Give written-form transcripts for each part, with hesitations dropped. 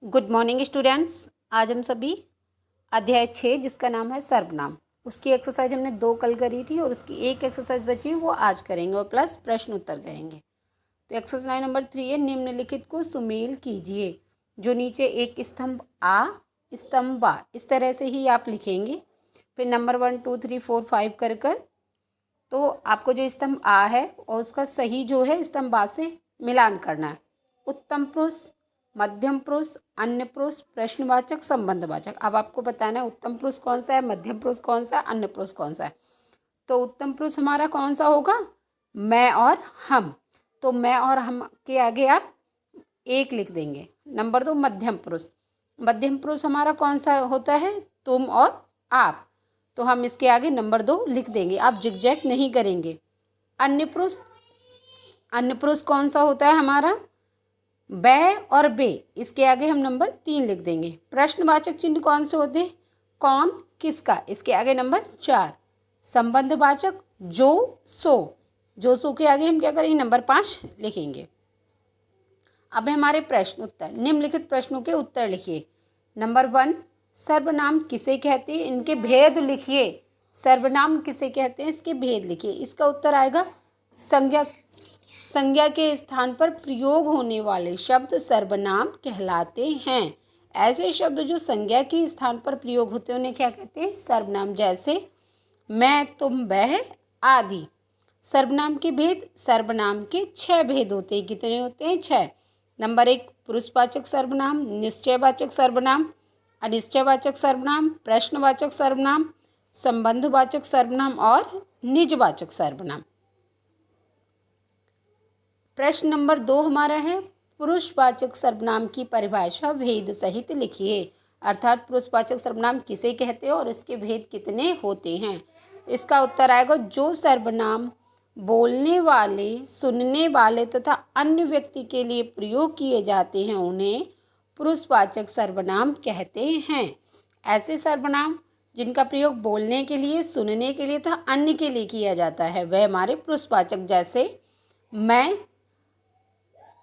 Good morning students. आज हम सभी अध्याय 6 जिसका नाम है सर्वनाम, उसकी एक्सरसाइज हमने 2 कल करी थी और उसकी एक एक्सरसाइज बची है वो आज करेंगे और प्लस प्रश्न उत्तर करेंगे। तो एक्सरसाइज नंबर 3 है, निम्नलिखित को सुमेल कीजिए। जो नीचे एक स्तंभ आ स्तंभ बा इस तरह से ही आप लिखेंगे। फिर नंबर 1 2 3 4 5 कर तो आपको जो स्तंभ आ है और उसका सही जो है स्तंभ बा से मिलान करना है। उत्तम पुरुष, मध्यम पुरुष, अन्य पुरुष, प्रश्नवाचक, संबंधवाचक। अब आपको बताना है उत्तम पुरुष कौन सा है, मध्यम पुरुष कौन सा है, अन्य पुरुष कौन सा है। तो उत्तम पुरुष हमारा कौन सा होगा, मैं और हम। तो मैं और हम के आगे आप 1 लिख देंगे। नंबर 2 मध्यम पुरुष। मध्यम पुरुष हमारा कौन सा होता है, तुम और आप। तो हम इसके आगे नंबर 2 लिख देंगे, आप जिगजैग नहीं करेंगे। अन्य पुरुष, अन्य पुरुष कौन सा होता है हमारा, बै और बे। इसके आगे हम नंबर 3 लिख देंगे। प्रश्नवाचक चिन्ह कौन से होते हैं, कौन, किसका। इसके आगे नंबर 4। संबंधवाचक जो, सो। जो सो के आगे हम क्या करेंगे, नंबर 5 लिखेंगे। अब हमारे प्रश्न उत्तर, निम्नलिखित प्रश्नों के उत्तर लिखिए। नंबर 1, सर्वनाम किसे कहते हैं, इनके भेद लिखिए। सर्वनाम किसे कहते हैं, इसके भेद लिखिए। इसका उत्तर आएगा संज्ञा। संज्ञा के स्थान पर प्रयोग होने वाले शब्द सर्वनाम कहलाते हैं। ऐसे शब्द जो संज्ञा के स्थान पर प्रयोग होते हैं उन्हें क्या कहते हैं, सर्वनाम। जैसे मैं, तुम, वह आदि। सर्वनाम के भेद, सर्वनाम के 6 भेद होते हैं। कितने होते हैं, 6। नंबर 1 पुरुषवाचक सर्वनाम, निश्चयवाचक सर्वनाम, अनिश्चयवाचक सर्वनाम, प्रश्नवाचक सर्वनाम, संबंधवाचक सर्वनाम और निजवाचक सर्वनाम। प्रश्न नंबर 2 हमारा है, पुरुषवाचक सर्वनाम की परिभाषा भेद सहित लिखिए। अर्थात पुरुषवाचक सर्वनाम किसे कहते हैं और इसके भेद कितने होते हैं। इसका उत्तर आएगा जो सर्वनाम बोलने वाले, सुनने वाले तथा अन्य व्यक्ति के लिए प्रयोग किए जाते हैं उन्हें पुरुषवाचक सर्वनाम कहते हैं। ऐसे सर्वनाम जिनका प्रयोग बोलने के लिए, सुनने के लिए तथा अन्य के लिए किया जाता है वह हमारे पुरुषवाचक। जैसे मैं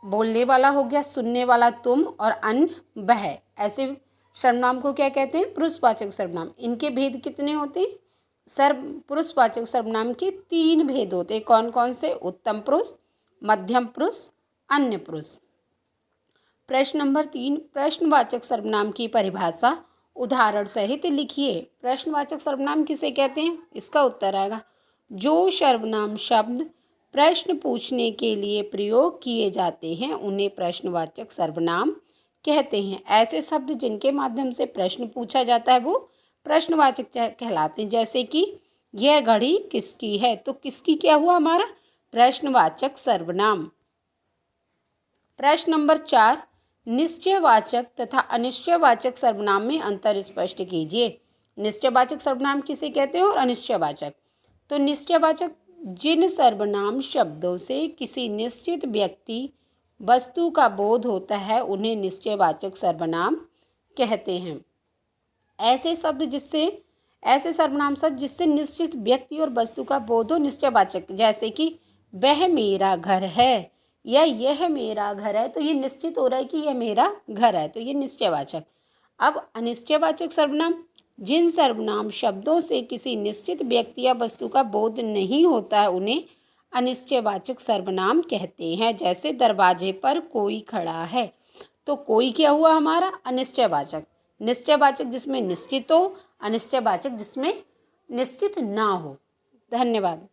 बोलने वाला हो गया, सुनने वाला तुम और अन्य वह। ऐसे सर्वनाम को क्या कहते हैं, पुरुषवाचक सर्वनाम। इनके भेद कितने होते हैं, पुरुषवाचक सर्वनाम के 3 भेद होते हैं। कौन कौन से, उत्तम पुरुष, मध्यम पुरुष, अन्य पुरुष। प्रश्न नंबर 3, प्रश्नवाचक सर्वनाम की परिभाषा उदाहरण सहित लिखिए। प्रश्नवाचक सर्वनाम किसे कहते हैं, इसका उत्तर आएगा जो सर्वनाम शब्द प्रश्न पूछने के लिए प्रयोग किए जाते हैं उन्हें प्रश्नवाचक सर्वनाम कहते हैं। ऐसे शब्द जिनके माध्यम से प्रश्न पूछा जाता है वो प्रश्नवाचक कहलाते हैं। जैसे कि यह घड़ी किसकी है, तो किसकी क्या हुआ हमारा, प्रश्नवाचक सर्वनाम। प्रश्न नंबर 4, निश्चयवाचक तथा अनिश्चयवाचक सर्वनाम में अंतर स्पष्ट कीजिए। निश्चयवाचक सर्वनाम किसे कहते हैं और अनिश्चयवाचक। तो निश्चयवाचक जिन सर्वनाम शब्दों से किसी निश्चित व्यक्ति, वस्तु का बोध होता है उन्हें निश्चयवाचक सर्वनाम कहते हैं। ऐसे सर्वनाम शब्द जिससे निश्चित व्यक्ति और वस्तु का बोध हो, निश्चयवाचक। जैसे कि वह मेरा घर है या यह मेरा घर है, तो ये निश्चित हो रहा है कि यह मेरा घर है, तो ये निश्चयवाचक। अब अनिश्चयवाचक सर्वनाम जिन सर्वनाम शब्दों से किसी निश्चित व्यक्ति या वस्तु का बोध नहीं होता है उन्हें अनिश्चयवाचक सर्वनाम कहते हैं। जैसे दरवाजे पर कोई खड़ा है, तो कोई क्या हुआ हमारा, अनिश्चयवाचक। निश्चयवाचक जिसमें निश्चित हो, अनिश्चयवाचक जिसमें निश्चित ना हो। धन्यवाद।